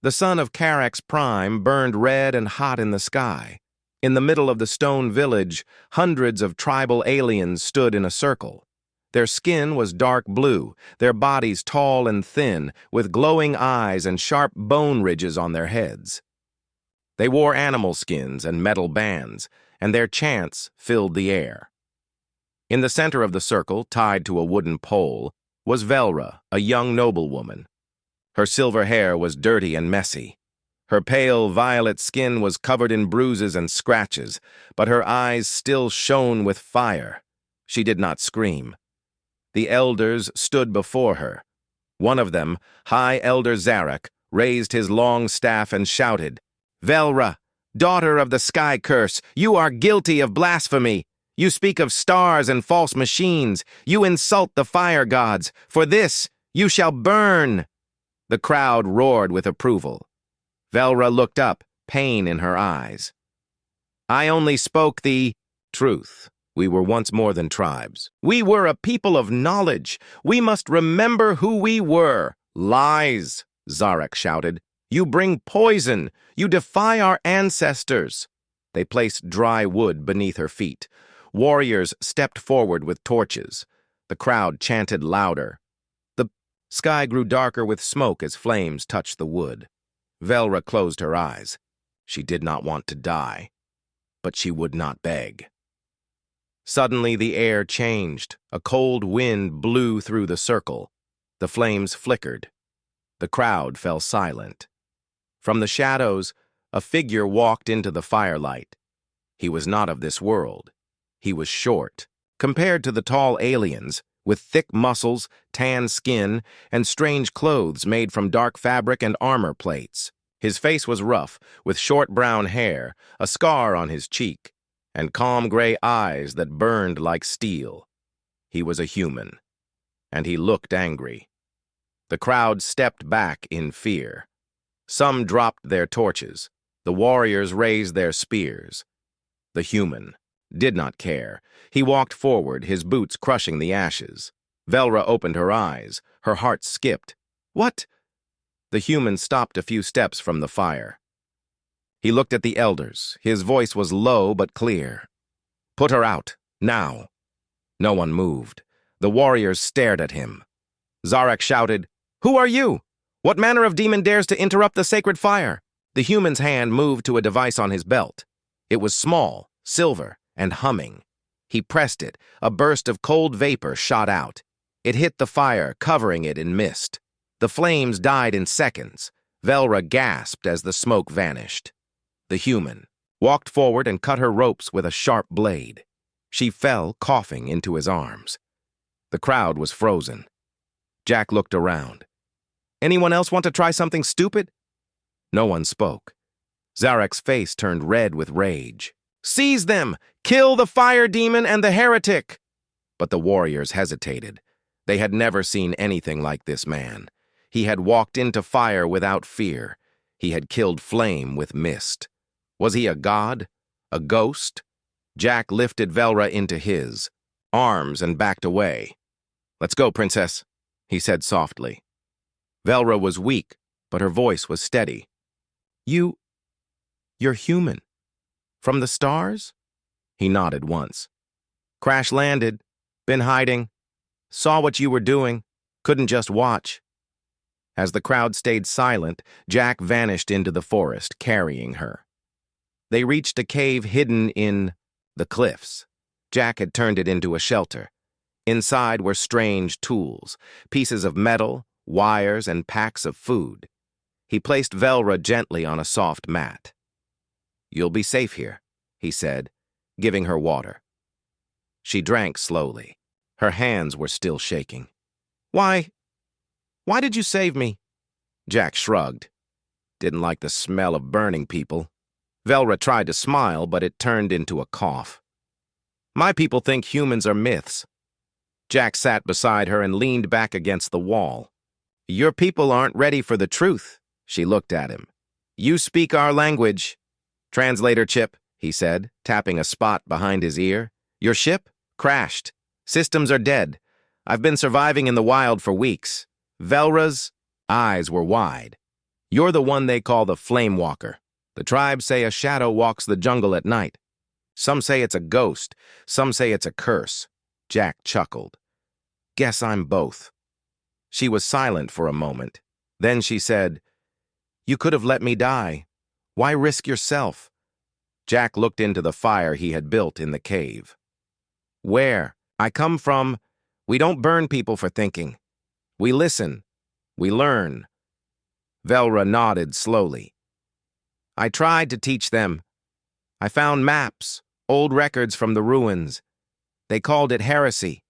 The sun of Carax Prime burned red and hot in the sky. In the middle of the stone village, hundreds of tribal aliens stood in a circle. Their skin was dark blue, their bodies tall and thin, with glowing eyes and sharp bone ridges on their heads. They wore animal skins and metal bands, and their chants filled the air. In the center of the circle, tied to a wooden pole, was Velra, a young noblewoman. Her silver hair was dirty and messy. Her pale violet skin was covered in bruises and scratches, but her eyes still shone with fire. She did not scream. The elders stood before her. One of them, High Elder Zarek, raised his long staff and shouted, "Velra, daughter of the Sky Curse, you are guilty of blasphemy. You speak of stars and false machines. You insult the fire gods. For this, you shall burn." The crowd roared with approval. Velra looked up, pain in her eyes. "I only spoke the truth. We were once more than tribes. We were a people of knowledge. We must remember who we were." "Lies," Zarek shouted. "You bring poison. You defy our ancestors." They placed dry wood beneath her feet. Warriors stepped forward with torches. The crowd chanted louder. The sky grew darker with smoke as flames touched the wood. Velra closed her eyes. She did not want to die, but she would not beg. Suddenly the air changed. A cold wind blew through the circle. The flames flickered. The crowd fell silent. From the shadows, a figure walked into the firelight. He was not of this world. He was short, compared to the tall aliens, with thick muscles, tan skin, and strange clothes made from dark fabric and armor plates. His face was rough, with short brown hair, a scar on his cheek, and calm gray eyes that burned like steel. He was a human, and he looked angry. The crowd stepped back in fear. Some dropped their torches. The warriors raised their spears. The human did not care. He walked forward, his boots crushing the ashes. Velra opened her eyes. Her heart skipped. "What?" The human stopped a few steps from the fire. He looked at the elders. His voice was low but clear. "Put her out, now." No one moved. The warriors stared at him. Zarek shouted, "Who are you? What manner of demon dares to interrupt the sacred fire?" The human's hand moved to a device on his belt. It was small, silver, and humming. He pressed it. A burst of cold vapor shot out. It hit the fire, covering it in mist. The flames died in seconds. Velra gasped as the smoke vanished. The human walked forward and cut her ropes with a sharp blade. She fell, coughing, into his arms. The crowd was frozen. Jack looked around. "Anyone else want to try something stupid?" No one spoke. Zarek's face turned red with rage. "Seize them! Kill the fire demon and the heretic!" But the warriors hesitated. They had never seen anything like this man. He had walked into fire without fear. He had killed flame with mist. Was he a god? A ghost? Jack lifted Velra into his arms and backed away. "Let's go, princess," he said softly. Velra was weak, but her voice was steady. You're human. From the stars?" He nodded once. "Crash landed. Been hiding. Saw what you were doing. Couldn't just watch." As the crowd stayed silent, Jack vanished into the forest, carrying her. They reached a cave hidden in the cliffs. Jack had turned it into a shelter. Inside were strange tools, pieces of metal, wires, and packs of food. He placed Velra gently on a soft mat. "You'll be safe here," he said, giving her water. She drank slowly. Her hands were still shaking. Why did you save me?" Jack shrugged. "Didn't like the smell of burning people." Velra tried to smile, but it turned into a cough. "My people think humans are myths." Jack sat beside her and leaned back against the wall. "Your people aren't ready for the truth." She looked at him. "You speak our language." "Translator chip," he said, tapping a spot behind his ear. "Your ship? Crashed. Systems are dead. I've been surviving in the wild for weeks." Velra's eyes were wide. You're the one they call the Flame Walker. The tribes say a shadow walks the jungle at night. Some say it's a ghost. Some say it's a curse. Jack chuckled. Guess I'm both. She was silent for a moment. Then she said, You could have let me die. Why risk yourself? Jack looked into the fire he had built in the cave. Where I come from, we don't burn people for thinking. We listen. We learn. Velra nodded slowly. I tried to teach them. I found maps, old records from the ruins. They called it heresy.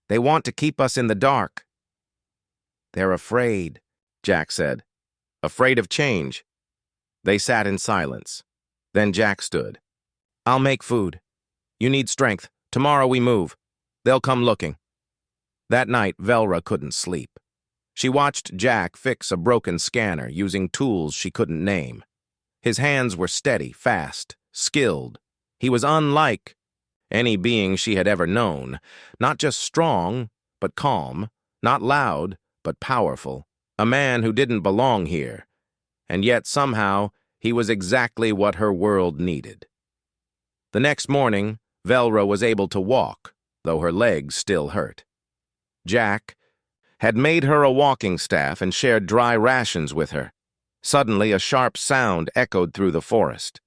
They want to keep us in the dark. They're afraid, Jack said. Afraid of change. They sat in silence. Then Jack stood. I'll make food. You need strength. Tomorrow we move. They'll come looking. That night, Velra couldn't sleep. She watched Jack fix a broken scanner using tools she couldn't name. His hands were steady, fast, skilled. He was unlike any being she had ever known, not just strong, but calm, not loud, but powerful, a man who didn't belong here, and yet somehow he was exactly what her world needed. The next morning, Velra was able to walk, though her legs still hurt. Jack had made her a walking staff and shared dry rations with her. Suddenly, a sharp sound echoed through the forest.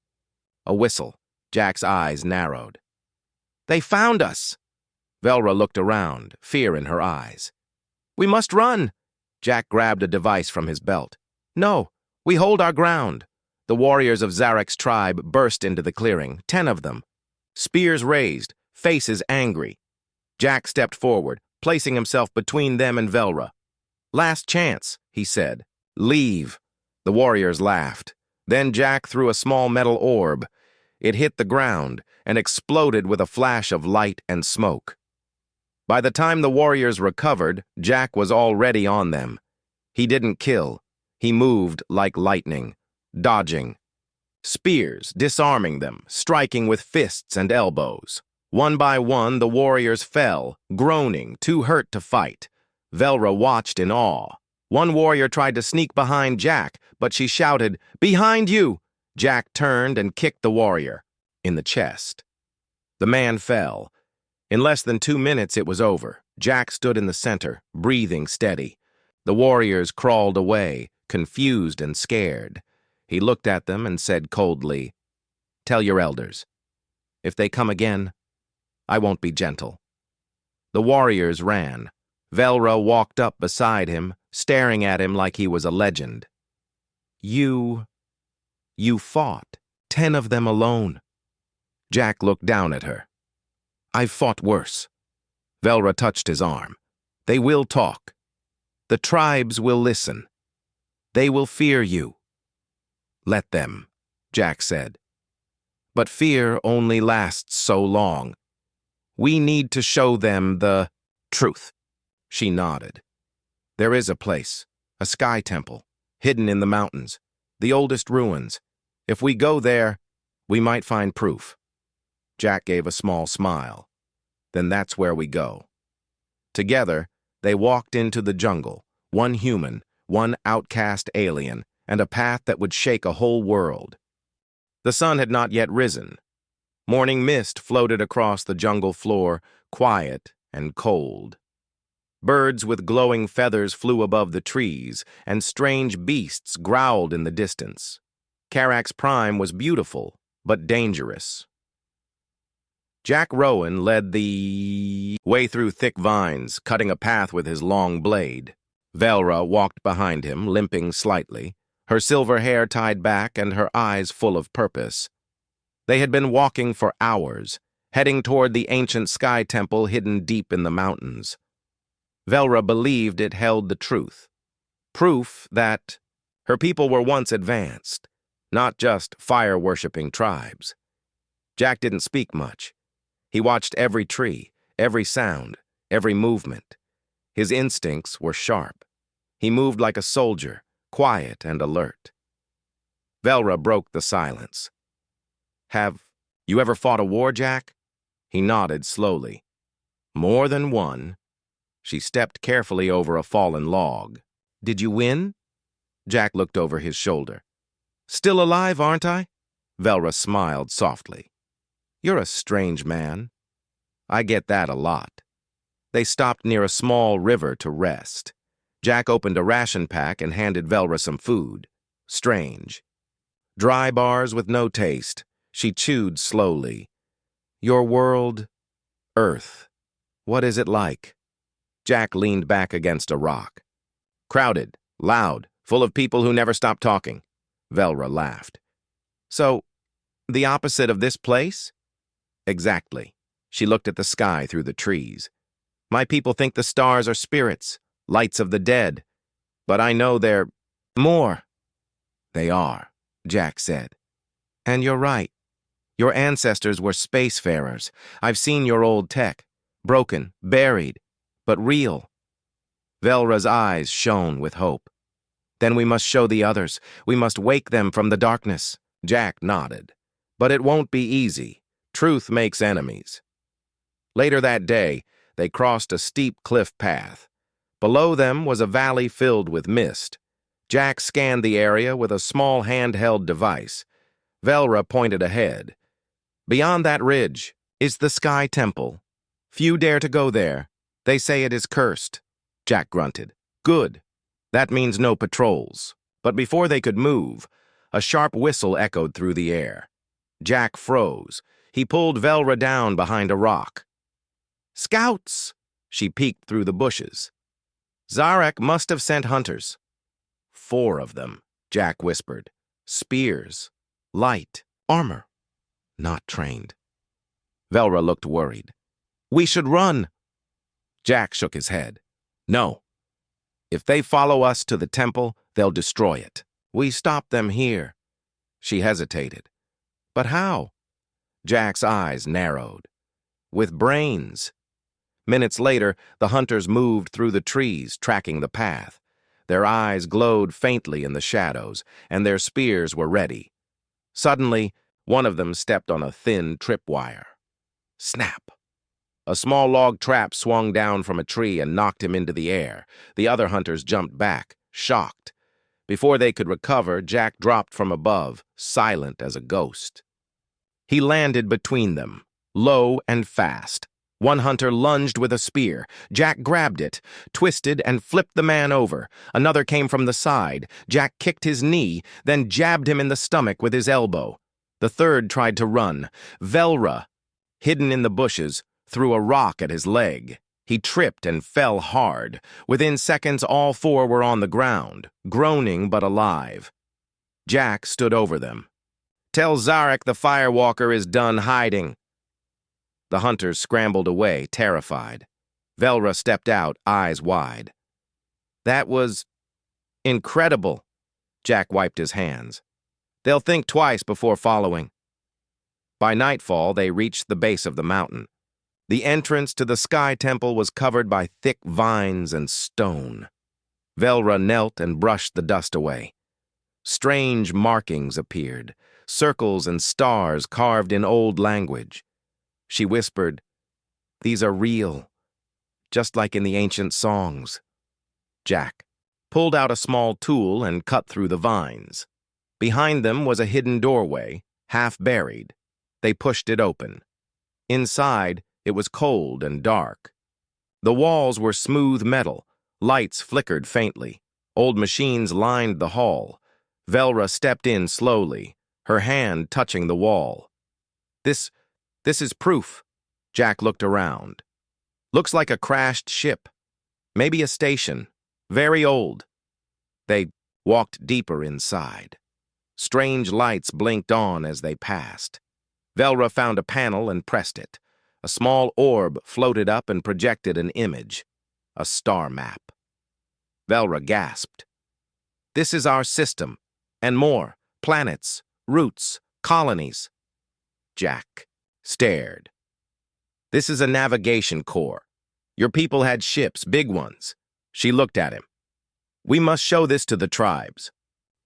A whistle. Jack's eyes narrowed. They found us! Velra looked around, fear in her eyes. We must run! Jack grabbed a device from his belt. No, we hold our ground. The warriors of Zarek's tribe burst into the clearing, 10 of them. Spears raised, faces angry. Jack stepped forward, placing himself between them and Velra. Last chance, he said. Leave. The warriors laughed. Then Jack threw a small metal orb. It hit the ground and exploded with a flash of light and smoke. By the time the warriors recovered, Jack was already on them. He didn't kill. He moved like lightning, dodging. Spears, disarming them, striking with fists and elbows. One by one, the warriors fell, groaning, too hurt to fight. Velra watched in awe. One warrior tried to sneak behind Jack, but she shouted, Behind you! Jack turned and kicked the warrior in the chest. The man fell. In less than 2 minutes, it was over. Jack stood in the center, breathing steady. The warriors crawled away, confused and scared. He looked at them and said coldly, Tell your elders. If they come again, I won't be gentle. The warriors ran. Velra walked up beside him, staring at him like he was a legend. You fought, 10 of them alone. Jack looked down at her. I've fought worse. Velra touched his arm. They will talk. The tribes will listen. They will fear you. Let them, Jack said. But fear only lasts so long. We need to show them the truth. She nodded. There is a place, a sky temple, hidden in the mountains, the oldest ruins. If we go there, we might find proof. Jack gave a small smile. Then that's where we go. Together, they walked into the jungle, one human, one outcast alien, and a path that would shake a whole world. The sun had not yet risen. Morning mist floated across the jungle floor, quiet and cold. Birds with glowing feathers flew above the trees, and strange beasts growled in the distance. Karak's Prime was beautiful, but dangerous. Jack Rowan led the way through thick vines, cutting a path with his long blade. Velra walked behind him, limping slightly, her silver hair tied back and her eyes full of purpose. They had been walking for hours, heading toward the ancient sky temple hidden deep in the mountains. Velra believed it held the truth. Proof that her people were once advanced, not just fire-worshipping tribes. Jack didn't speak much. He watched every tree, every sound, every movement. His instincts were sharp. He moved like a soldier, quiet and alert. Velra broke the silence. Have you ever fought a war, Jack? He nodded slowly. More than one. She stepped carefully over a fallen log. Did you win? Jack looked over his shoulder. Still alive, aren't I? Velra smiled softly. You're a strange man. I get that a lot. They stopped near a small river to rest. Jack opened a ration pack and handed Velra some food. Strange. Dry bars with no taste. She chewed slowly. Your world, Earth. What is it like? Jack leaned back against a rock. Crowded, loud, full of people who never stop talking. Velra laughed. So, the opposite of this place? Exactly. She looked at the sky through the trees. My people think the stars are spirits, lights of the dead. But I know they're more. They are, Jack said. And you're right. Your ancestors were spacefarers. I've seen your old tech. Broken, buried, but real. Velra's eyes shone with hope. Then we must show the others. We must wake them from the darkness. Jack nodded. But it won't be easy. Truth makes enemies. Later that day, they crossed a steep cliff path. Below them was a valley filled with mist. Jack scanned the area with a small handheld device. Velra pointed ahead. Beyond that ridge is the Sky Temple. Few dare to go there. They say it is cursed. Jack grunted. Good. That means no patrols. But before they could move, a sharp whistle echoed through the air. Jack froze. He pulled Velra down behind a rock. Scouts! She peeked through the bushes. Zarek must have sent hunters. 4 of them, Jack whispered. Spears. Light. Armor. Not trained. Velra looked worried. We should run. Jack shook his head. No. If they follow us to the temple, they'll destroy it. We stop them here. She hesitated. But how? Jack's eyes narrowed. With brains. Minutes later, the hunters moved through the trees, tracking the path. Their eyes glowed faintly in the shadows, and their spears were ready. Suddenly, one of them stepped on a thin tripwire. Snap! A small log trap swung down from a tree and knocked him into the air. The other hunters jumped back, shocked. Before they could recover, Jack dropped from above, silent as a ghost. He landed between them, low and fast. One hunter lunged with a spear. Jack grabbed it, twisted, and flipped the man over. Another came from the side. Jack kicked his knee, then jabbed him in the stomach with his elbow. The third tried to run. Velra, hidden in the bushes, threw a rock at his leg. He tripped and fell hard. Within seconds, all 4 were on the ground, groaning but alive. Jack stood over them. Tell Zarek the Firewalker is done hiding. The hunters scrambled away, terrified. Velra stepped out, eyes wide. That was incredible. Jack wiped his hands. They'll think twice before following. By nightfall, they reached the base of the mountain. The entrance to the Sky Temple was covered by thick vines and stone. Velra knelt and brushed the dust away. Strange markings appeared, circles and stars carved in old language. She whispered, These are real, just like in the ancient songs. Jack pulled out a small tool and cut through the vines. Behind them was a hidden doorway, half buried. They pushed it open. Inside, it was cold and dark. The walls were smooth metal. Lights flickered faintly. Old machines lined the hall. Velra stepped in slowly, her hand touching the wall. This is proof. Jack looked around. Looks like a crashed ship. Maybe a station. Very old. They walked deeper inside. Strange lights blinked on as they passed. Velra found a panel and pressed it. A small orb floated up and projected an image. A star map. Velra gasped. This is our system. And more. Planets, routes, colonies. Jack stared. This is a navigation core. Your people had ships, big ones. She looked at him. We must show this to the tribes.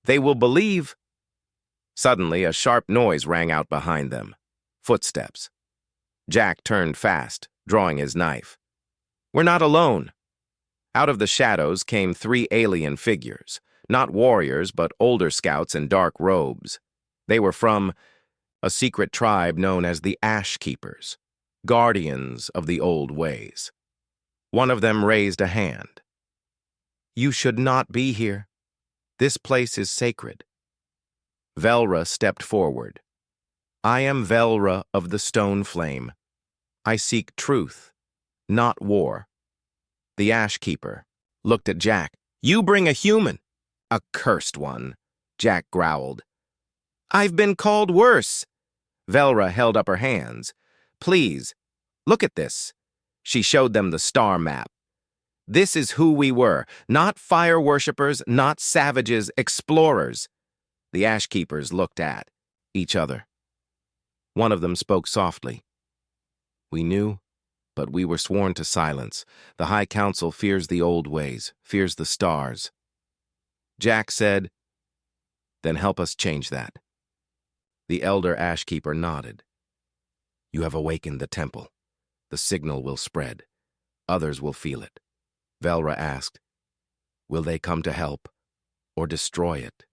They will believe. Suddenly, a sharp noise rang out behind them. Footsteps. Jack turned fast, drawing his knife. We're not alone. Out of the shadows came 3 alien figures. Not warriors, but older scouts in dark robes. They were from a secret tribe known as the Ash Keepers, guardians of the old ways. One of them raised a hand. "You should not be here. This place is sacred." Velra stepped forward. "I am Velra of the Stone Flame. I seek truth, not war." The Ash Keeper looked at Jack. "You bring a human." "A cursed one," Jack growled. "I've been called worse." Velra held up her hands. "Please, look at this." She showed them the star map. "This is who we were, not fire worshippers, not savages, explorers." The Ash Keepers looked at each other. One of them spoke softly. "We knew, but we were sworn to silence. The High Council fears the old ways, fears the stars." Jack said, "Then help us change that." The elder Ash Keeper nodded. "You have awakened the temple. The signal will spread. Others will feel it." Velra asked, "Will they come to help or destroy it?"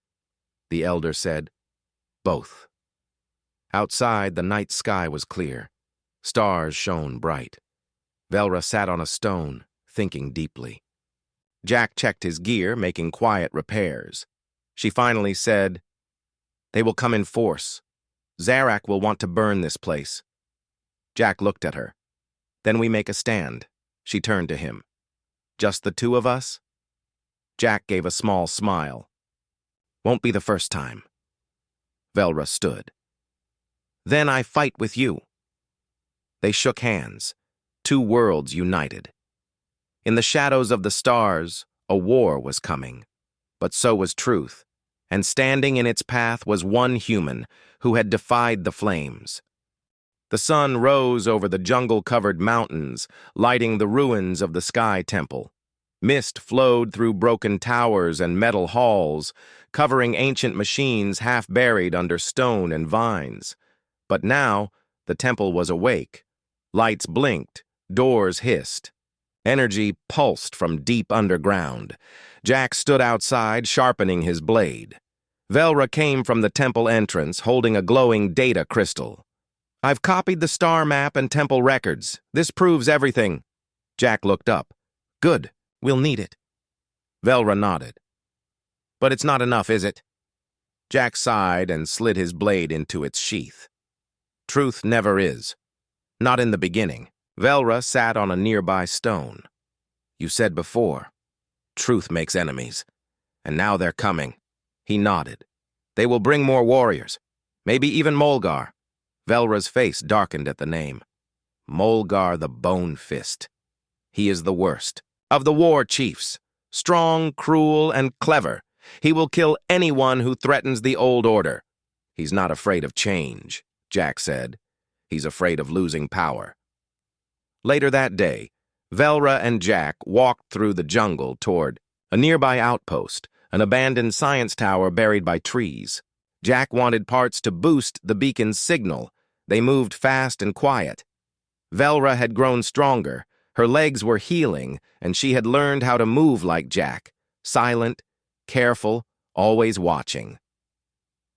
The elder said, "Both." Outside, the night sky was clear. Stars shone bright. Velra sat on a stone, thinking deeply. Jack checked his gear, making quiet repairs. She finally said, "They will come in force. Zarak will want to burn this place." Jack looked at her. "Then we make a stand." She turned to him. "Just the two of us?" Jack gave a small smile. "Won't be the first time." Velra stood. "Then I fight with you." They shook hands. Two worlds united. In the shadows of the stars, a war was coming. But so was truth, and standing in its path was one human who had defied the flames. The sun rose over the jungle-covered mountains, lighting the ruins of the Sky Temple. Mist flowed through broken towers and metal halls, covering ancient machines half buried under stone and vines. But now, the temple was awake. Lights blinked, doors hissed. Energy pulsed from deep underground. Jack stood outside, sharpening his blade. Velra came from the temple entrance, holding a glowing data crystal. "I've copied the star map and temple records. This proves everything." Jack looked up. "Good. We'll need it." Velra nodded. "But it's not enough, is it?" Jack sighed and slid his blade into its sheath. "Truth never is. Not in the beginning." Velra sat on a nearby stone. "You said before, truth makes enemies. And now they're coming." He nodded. "They will bring more warriors. Maybe even Molgar." Velra's face darkened at the name. "Molgar the Bone Fist. He is the worst of the war chiefs. Strong, cruel, and clever. He will kill anyone who threatens the old order." "He's not afraid of change," Jack said. "He's afraid of losing power." Later that day, Velra and Jack walked through the jungle toward a nearby outpost, an abandoned science tower buried by trees. Jack wanted parts to boost the beacon's signal. They moved fast and quiet. Velra had grown stronger. Her legs were healing, and she had learned how to move like Jack, silent, careful, always watching.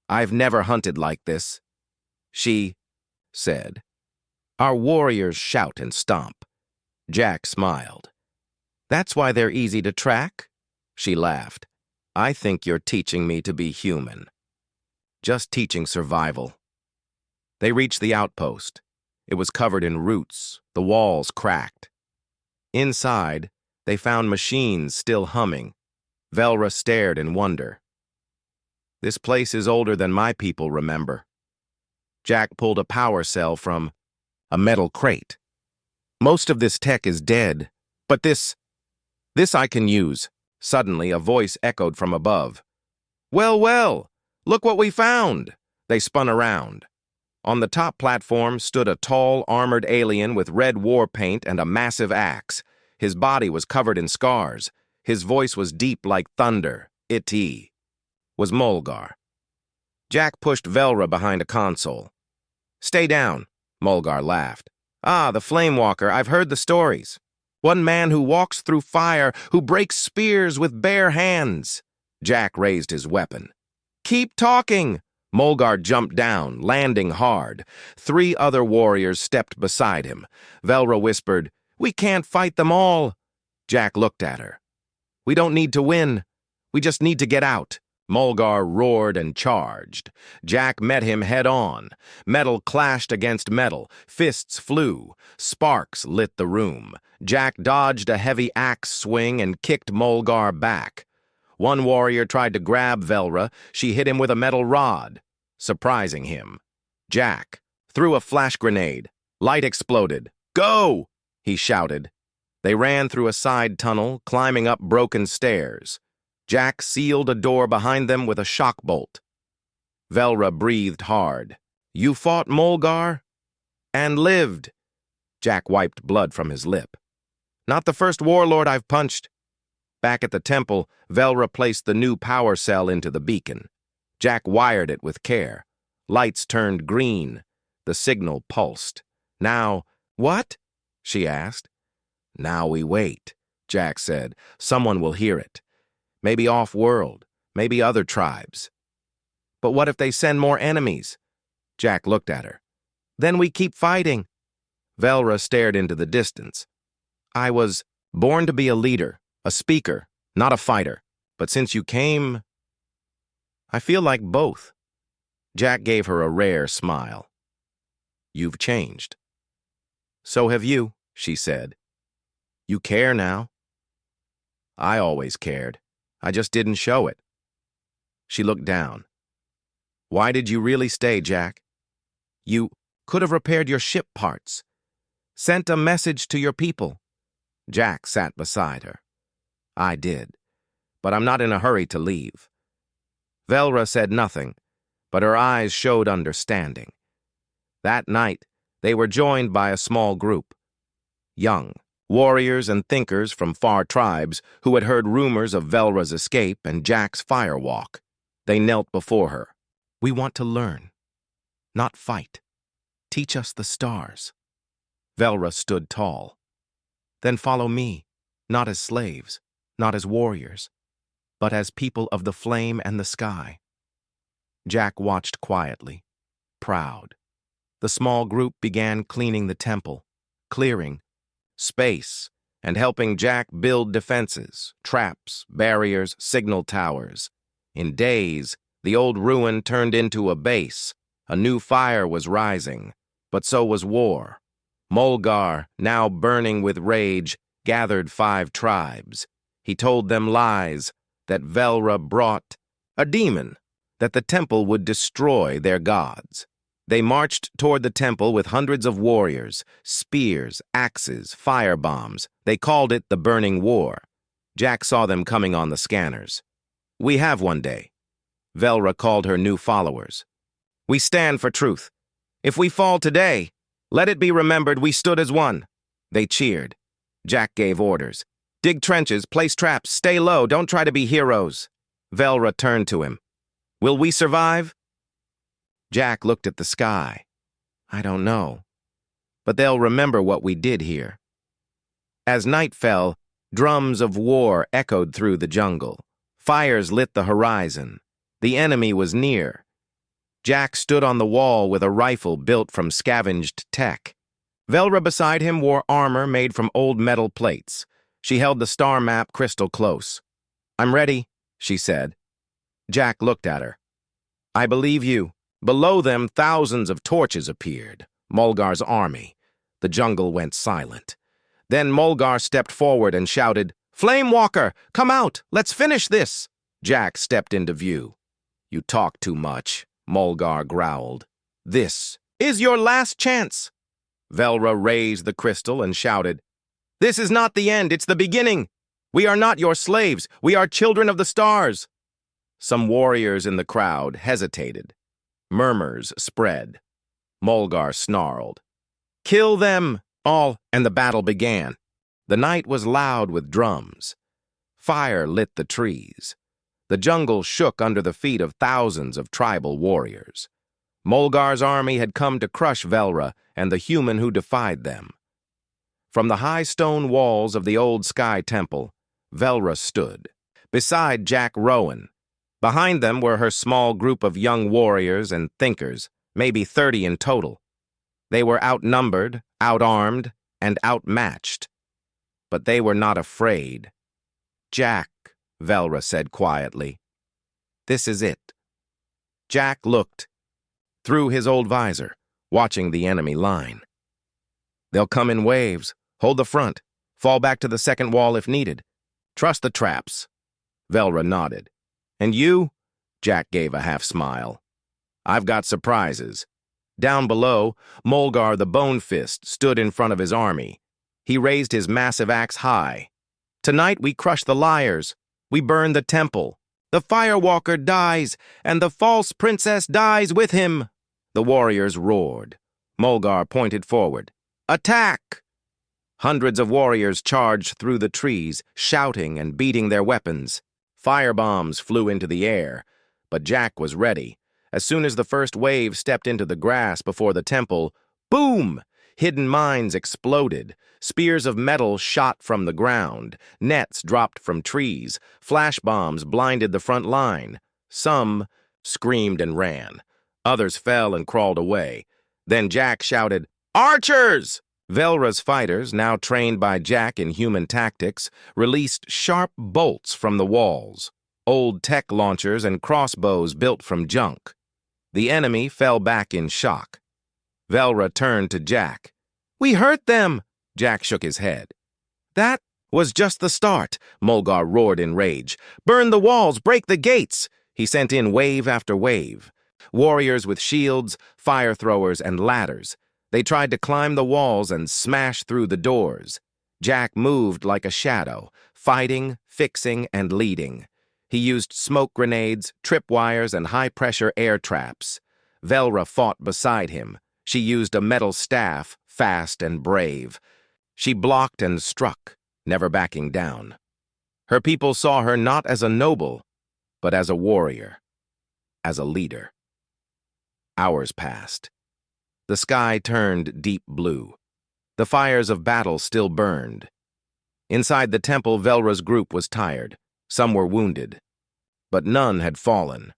"I've never hunted like this," she said. "Our warriors shout and stomp." Jack smiled. "That's why they're easy to track?" She laughed. "I think you're teaching me to be human." "Just teaching survival." They reached the outpost. It was covered in roots, the walls cracked. Inside, they found machines still humming. Velra stared in wonder. "This place is older than my people remember." Jack pulled a power cell from a metal crate. "Most of this tech is dead, but this I can use." Suddenly, a voice echoed from above. "Well, well, look what we found." They spun around. On the top platform stood a tall, armored alien with red war paint and a massive axe. His body was covered in scars. His voice was deep like thunder. It was Molgar. Jack pushed Velra behind a console. "Stay down," Molgar laughed. "Ah, the Flame Walker, I've heard the stories. One man who walks through fire, who breaks spears with bare hands." Jack raised his weapon. "Keep talking!" Mulgar jumped down, landing hard. 3 other warriors stepped beside him. Velra whispered, "We can't fight them all." Jack looked at her. "We don't need to win. We just need to get out." Mulgar roared and charged. Jack met him head-on. Metal clashed against metal. Fists flew. Sparks lit the room. Jack dodged a heavy axe swing and kicked Mulgar back. One warrior tried to grab Velra. She hit him with a metal rod, surprising him. Jack threw a flash grenade. Light exploded. "Go!" he shouted. They ran through a side tunnel, climbing up broken stairs. Jack sealed a door behind them with a shock bolt. Velra breathed hard. "You fought Mulgar? And lived." Jack wiped blood from his lip. "Not the first warlord I've punched." Back at the temple, Velra placed the new power cell into the beacon. Jack wired it with care. Lights turned green. The signal pulsed. "Now, what?" she asked. "Now we wait," Jack said. "Someone will hear it. Maybe off-world, maybe other tribes." "But what if they send more enemies?" Jack looked at her. "Then we keep fighting." Velra stared into the distance. "I was born to be a leader, a speaker, not a fighter. But since you came, I feel like both." Jack gave her a rare smile. "You've changed." "So have you," she said. "You care now." "I always cared. I just didn't show it." She looked down. "Why did you really stay, Jack?" "You could have repaired your ship parts. Sent a message to your people." Jack sat beside her. "I did, but I'm not in a hurry to leave." Velra said nothing, but her eyes showed understanding. That night, they were joined by a small group. Young warriors and thinkers from far tribes who had heard rumors of Velra's escape and Jack's firewalk. They knelt before her. "We want to learn, not fight. Teach us the stars." Velra stood tall. "Then follow me, not as slaves, not as warriors, but as people of the flame and the sky." Jack watched quietly, proud. The small group began cleaning the temple, clearing space, and helping Jack build defenses, traps, barriers, signal towers. In days, the old ruin turned into a base. A new fire was rising, but so was war. Mulgar, now burning with rage, gathered 5 tribes. He told them lies, that Velra brought a demon, that the temple would destroy their gods. They marched toward the temple with hundreds of warriors, spears, axes, firebombs. They called it the Burning War. Jack saw them coming on the scanners. "We have one day." Velra called her new followers. "We stand for truth. If we fall today, let it be remembered we stood as one." They cheered. Jack gave orders. "Dig trenches, place traps, stay low, don't try to be heroes." Velra turned to him. "Will we survive?" Jack looked at the sky. "I don't know. But they'll remember what we did here." As night fell, drums of war echoed through the jungle. Fires lit the horizon. The enemy was near. Jack stood on the wall with a rifle built from scavenged tech. Velra beside him wore armor made from old metal plates. She held the star map crystal close. "I'm ready," she said. Jack looked at her. "I believe you." Below them, thousands of torches appeared. Mulgar's army. The jungle went silent. Then Mulgar stepped forward and shouted, "Flame Walker, come out! Let's finish this!" Jack stepped into view. "You talk too much," Mulgar growled. "This is your last chance." Velra raised the crystal and shouted, "This is not the end, it's the beginning. We are not your slaves, we are children of the stars." Some warriors in the crowd hesitated. Murmurs spread. Mulgar snarled, "Kill them all," and the battle began. The night was loud with drums. Fire lit the trees. The jungle shook under the feet of thousands of tribal warriors. Mulgar's army had come to crush Velra and the human who defied them. From the high stone walls of the old Sky Temple, Velra stood. Beside Jack Rowan, Behind them were her small group of young warriors and thinkers, maybe 30 in total. They were outnumbered, outarmed, and outmatched. But they were not afraid. "Jack," Velra said quietly. "This is it." Jack looked through his old visor, watching the enemy line. "They'll come in waves. Hold the front. Fall back to the second wall if needed. Trust the traps." Velra nodded. "And you?" Jack gave a half-smile. "I've got surprises." Down below, Mulgar the Bone Fist stood in front of his army. He raised his massive axe high. "Tonight we crush the liars. We burn the temple. The Firewalker dies, and the false princess dies with him." The warriors roared. Mulgar pointed forward. "Attack!" Hundreds of warriors charged through the trees, shouting and beating their weapons. Firebombs flew into the air, but Jack was ready. As soon as the first wave stepped into the grass before the temple, boom! Hidden mines exploded. Spears of metal shot from the ground. Nets dropped from trees. Flash bombs blinded the front line. Some screamed and ran. Others fell and crawled away. Then Jack shouted, "Archers!" Velra's fighters, now trained by Jack in human tactics, released sharp bolts from the walls. Old tech launchers and crossbows built from junk. The enemy fell back in shock. Velra turned to Jack. "We hurt them!" Jack shook his head. "That was just the start," Mulgar roared in rage. "Burn the walls, break the gates!" He sent in wave after wave. Warriors with shields, fire throwers, and ladders. They tried to climb the walls and smash through the doors. Jack moved like a shadow, fighting, fixing, and leading. He used smoke grenades, tripwires, and high-pressure air traps. Velra fought beside him. She used a metal staff, fast and brave. She blocked and struck, never backing down. Her people saw her not as a noble, but as a warrior, as a leader. Hours passed. The sky turned deep blue. The fires of battle still burned. Inside the temple, Velra's group was tired. Some were wounded, but none had fallen.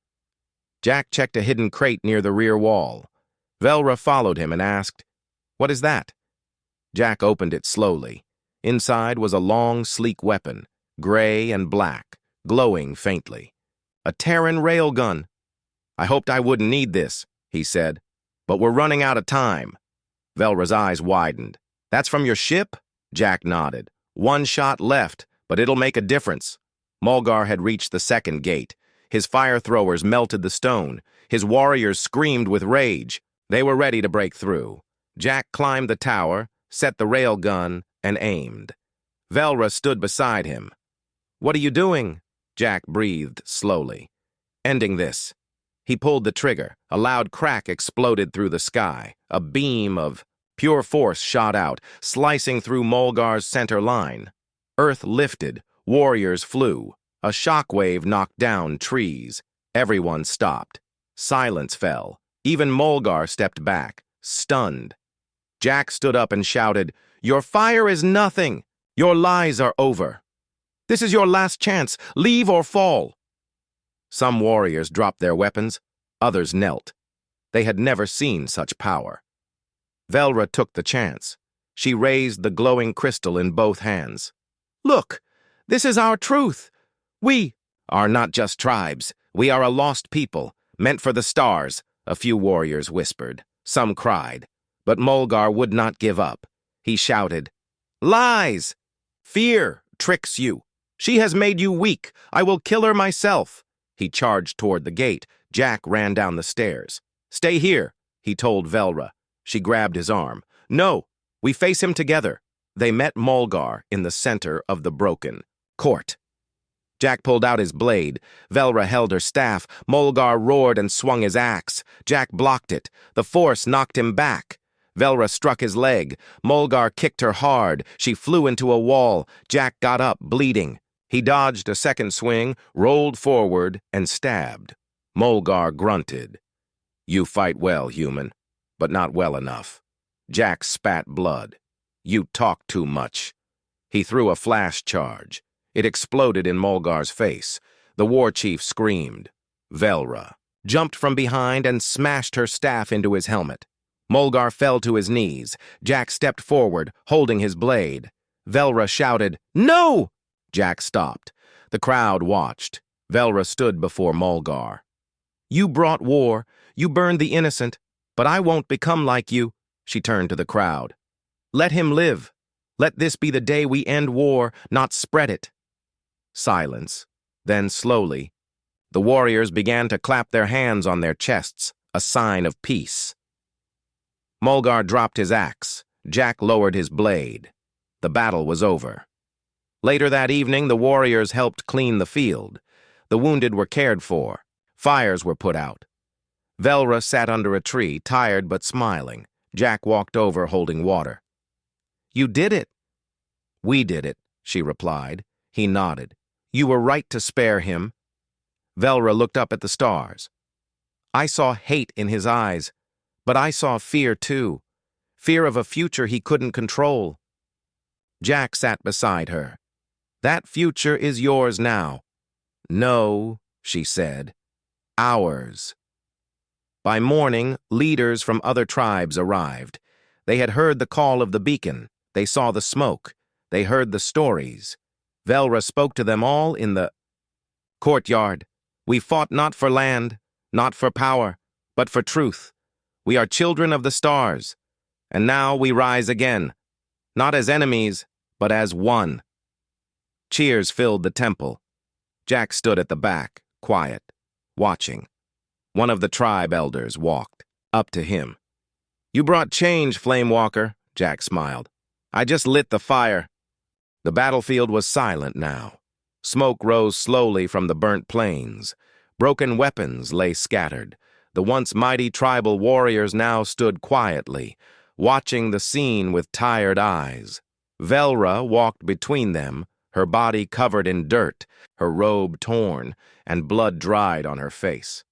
Jack checked a hidden crate near the rear wall. Velra followed him and asked, "What is that?" Jack opened it slowly. Inside was a long, sleek weapon, gray and black, glowing faintly. "A Terran railgun." "I hoped I wouldn't need this," he said, "but we're running out of time." Velra's eyes widened. "That's from your ship?" Jack nodded. "One shot left, but it'll make a difference." Mulgar had reached the second gate. His fire throwers melted the stone. His warriors screamed with rage. They were ready to break through. Jack climbed the tower, set the rail gun, and aimed. Velra stood beside him. "What are you doing?" Jack breathed slowly. "Ending this." He pulled the trigger. A loud crack exploded through the sky. A beam of pure force shot out, slicing through Mulgar's center line. Earth lifted. Warriors flew. A shockwave knocked down trees. Everyone stopped. Silence fell. Even Mulgar stepped back, stunned. Jack stood up and shouted, "Your fire is nothing. Your lies are over. This is your last chance. Leave or fall." Some warriors dropped their weapons. Others knelt. They had never seen such power. Velra took the chance. She raised the glowing crystal in both hands. "Look, this is our truth. We are not just tribes. We are a lost people, meant for the stars," a few warriors whispered. Some cried. But Mulgar would not give up. He shouted, "Lies! Fear tricks you. She has made you weak. I will kill her myself." He charged toward the gate. Jack ran down the stairs. "Stay here," he told Velra. She grabbed his arm. "No, we face him together." They met Mulgar in the center of the broken court. Jack pulled out his blade. Velra held her staff. Mulgar roared and swung his axe. Jack blocked it. The force knocked him back. Velra struck his leg. Mulgar kicked her hard. She flew into a wall. Jack got up, bleeding. He dodged a second swing, rolled forward, and stabbed. Mulgar grunted. "You fight well, human, but not well enough." Jack spat blood. "You talk too much." He threw a flash charge. It exploded in Mulgar's face. The war chief screamed. Velra jumped from behind and smashed her staff into his helmet. Mulgar fell to his knees. Jack stepped forward, holding his blade. Velra shouted, "No!" Jack stopped. The crowd watched. Velra stood before Mulgar. "You brought war. You burned the innocent. But I won't become like you." She turned to the crowd. "Let him live. Let this be the day we end war, not spread it." Silence. Then slowly, the warriors began to clap their hands on their chests, a sign of peace. Mulgar dropped his axe. Jack lowered his blade. The battle was over. Later that evening, the warriors helped clean the field. The wounded were cared for. Fires were put out. Velra sat under a tree, tired but smiling. Jack walked over holding water. "You did it." "We did it," she replied. He nodded. "You were right to spare him." Velra looked up at the stars. "I saw hate in his eyes, but I saw fear too. Fear of a future he couldn't control." Jack sat beside her. "That future is yours now." "No," she said. "Ours." By morning, leaders from other tribes arrived. They had heard the call of the beacon. They saw the smoke. They heard the stories. Velra spoke to them all in the courtyard. "We fought not for land, not for power, but for truth. We are children of the stars. And now we rise again, not as enemies, but as one." Cheers filled the temple. Jack stood at the back, quiet, watching. One of the tribe elders walked up to him. "You brought change, Flame Walker," Jack smiled. "I just lit the fire." The battlefield was silent now. Smoke rose slowly from the burnt plains. Broken weapons lay scattered. The once mighty tribal warriors now stood quietly, watching the scene with tired eyes. Velra walked between them, her body covered in dirt, her robe torn, and blood dried on her face.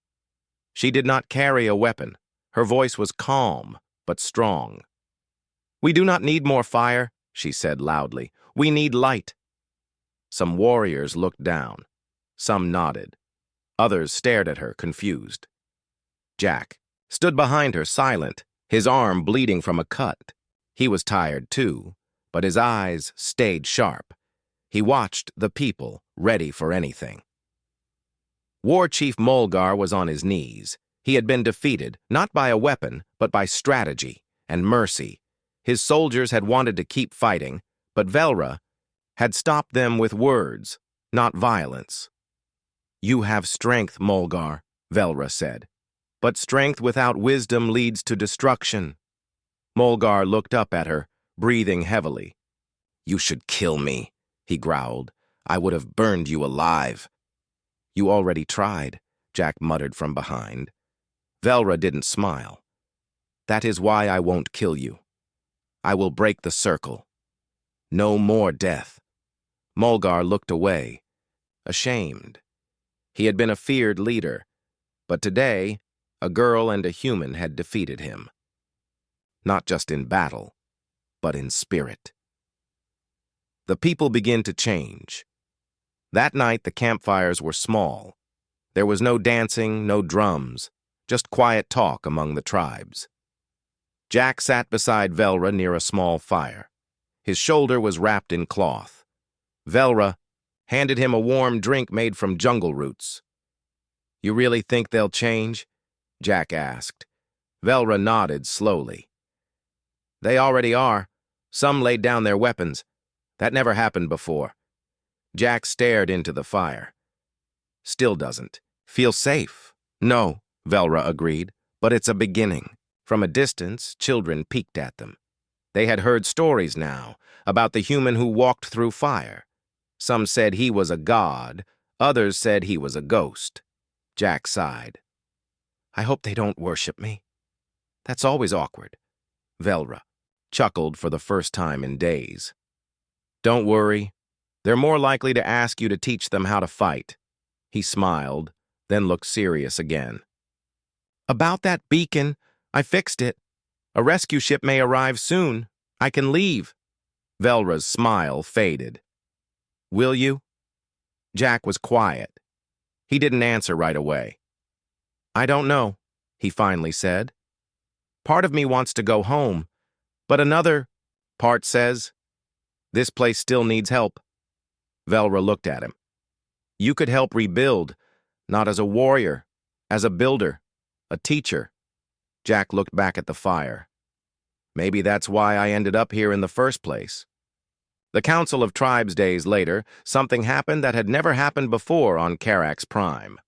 She did not carry a weapon. Her voice was calm, but strong. "We do not need more fire," she said loudly. "We need light." Some warriors looked down. Some nodded. Others stared at her, confused. Jack stood behind her, silent, his arm bleeding from a cut. He was tired too, but his eyes stayed sharp. He watched the people, ready for anything. War Chief Mulgar was on his knees. He had been defeated, not by a weapon, but by strategy and mercy. His soldiers had wanted to keep fighting, but Velra had stopped them with words, not violence. "You have strength, Mulgar," Velra said. "But strength without wisdom leads to destruction." Mulgar looked up at her, breathing heavily. "You should kill me," he growled. "I would have burned you alive." "You already tried," Jack muttered from behind. Velra didn't smile. "That is why I won't kill you. I will break the circle. No more death." Mulgar looked away, ashamed. He had been a feared leader, but today, a girl and a human had defeated him. Not just in battle, but in spirit. The people began to change. That night, the campfires were small. There was no dancing, no drums, just quiet talk among the tribes. Jack sat beside Velra near a small fire. His shoulder was wrapped in cloth. Velra handed him a warm drink made from jungle roots. "You really think they'll change?" Jack asked. Velra nodded slowly. "They already are. Some laid down their weapons. That never happened before." Jack stared into the fire. "Still doesn't feel safe." "No," Velra agreed, "but it's a beginning." From a distance, children peeked at them. They had heard stories now about the human who walked through fire. Some said he was a god, others said he was a ghost. Jack sighed. "I hope they don't worship me. That's always awkward." Velra chuckled for the first time in days. "Don't worry. They're more likely to ask you to teach them how to fight." He smiled, then looked serious again. "About that beacon, I fixed it. A rescue ship may arrive soon. I can leave." Velra's smile faded. "Will you?" Jack was quiet. He didn't answer right away. "I don't know," he finally said. "Part of me wants to go home, but another part says, this place still needs help." Velra looked at him. "You could help rebuild, not as a warrior, as a builder, a teacher." Jack looked back at the fire. "Maybe that's why I ended up here in the first place." The Council of Tribes days later, something happened that had never happened before on Carax Prime.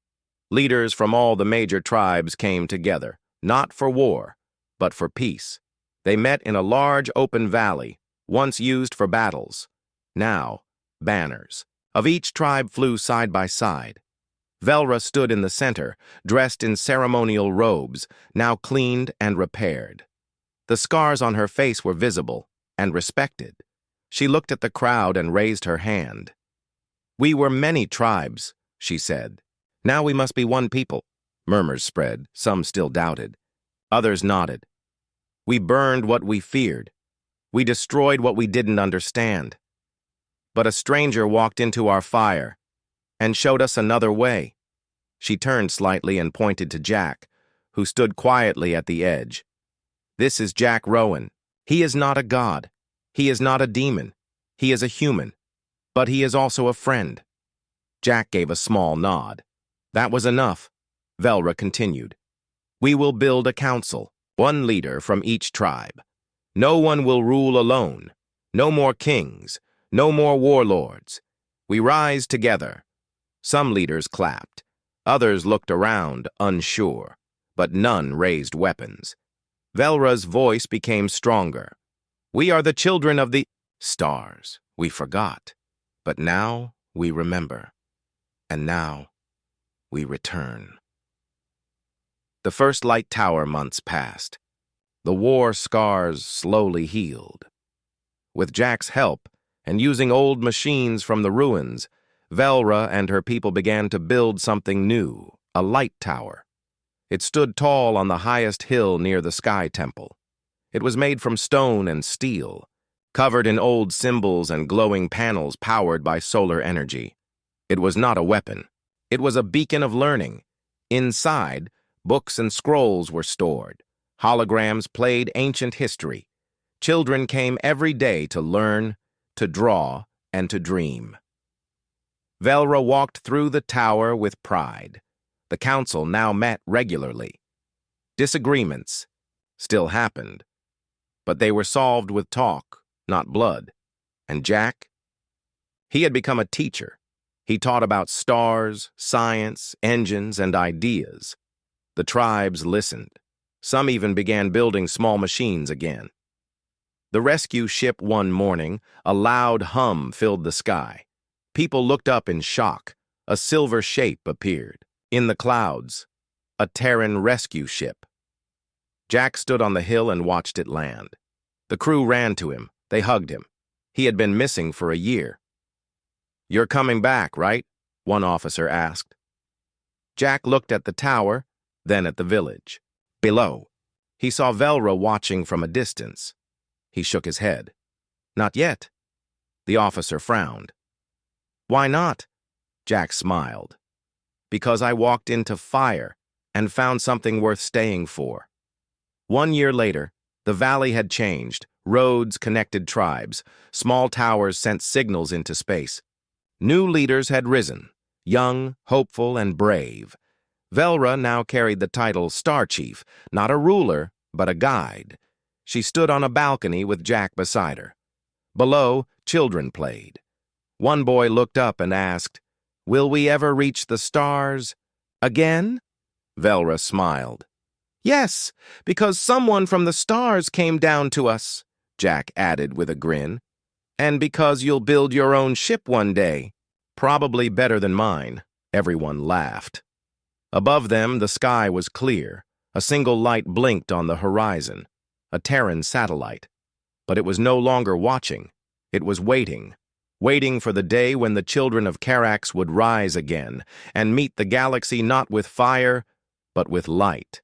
Leaders from all the major tribes came together, not for war, but for peace. They met in a large open valley, once used for battles. Now, banners of each tribe flew side by side. Velra stood in the center, dressed in ceremonial robes, now cleaned and repaired. The scars on her face were visible and respected. She looked at the crowd and raised her hand. "We were many tribes," she said. "Now we must be one people." Murmurs spread, some still doubted. Others nodded. "We burned what we feared. We destroyed what we didn't understand. But a stranger walked into our fire and showed us another way." She turned slightly and pointed to Jack, who stood quietly at the edge. "This is Jack Rowan. He is not a god. He is not a demon. He is a human. But he is also a friend." Jack gave a small nod. That was enough. Velra continued. "We will build a council, one leader from each tribe. No one will rule alone. No more kings. No more warlords. We rise together." Some leaders clapped. Others looked around, unsure, but none raised weapons. Velra's voice became stronger. "We are the children of the stars. We forgot. But now we remember. And now we return." The first light tower months passed. The war scars slowly healed. With Jack's help, and using old machines from the ruins, Velra and her people began to build something new, a light tower. It stood tall on the highest hill near the Sky Temple. It was made from stone and steel, covered in old symbols and glowing panels powered by solar energy. It was not a weapon. It was a beacon of learning. Inside, books and scrolls were stored. Holograms played ancient history. Children came every day to learn, to draw, and to dream. Velra walked through the tower with pride. The council now met regularly. Disagreements still happened, but they were solved with talk, not blood. And Jack? He had become a teacher. He taught about stars, science, engines, and ideas. The tribes listened. Some even began building small machines again. The rescue ship one morning, a loud hum filled the sky. People looked up in shock. A silver shape appeared. In the clouds, a Terran rescue ship. Jack stood on the hill and watched it land. The crew ran to him. They hugged him. He had been missing for a year. "You're coming back, right?" one officer asked. Jack looked at the tower, then at the village. Below, he saw Velra watching from a distance. He shook his head. "Not yet." The officer frowned. "Why not?" Jack smiled. "Because I walked into fire and found something worth staying for." 1 year later, the valley had changed. Roads connected tribes. Small towers sent signals into space. New leaders had risen, young, hopeful, and brave. Velra now carried the title Star Chief, not a ruler, but a guide. She stood on a balcony with Jack beside her. Below, children played. One boy looked up and asked, "Will we ever reach the stars again?" Velra smiled. "Yes, because someone from the stars came down to us," Jack added with a grin. "And because you'll build your own ship one day. Probably better than mine." Everyone laughed. Above them, the sky was clear. A single light blinked on the horizon, a Terran satellite. But it was no longer watching. It was waiting for the day when the children of Carax would rise again and meet the galaxy not with fire, but with light.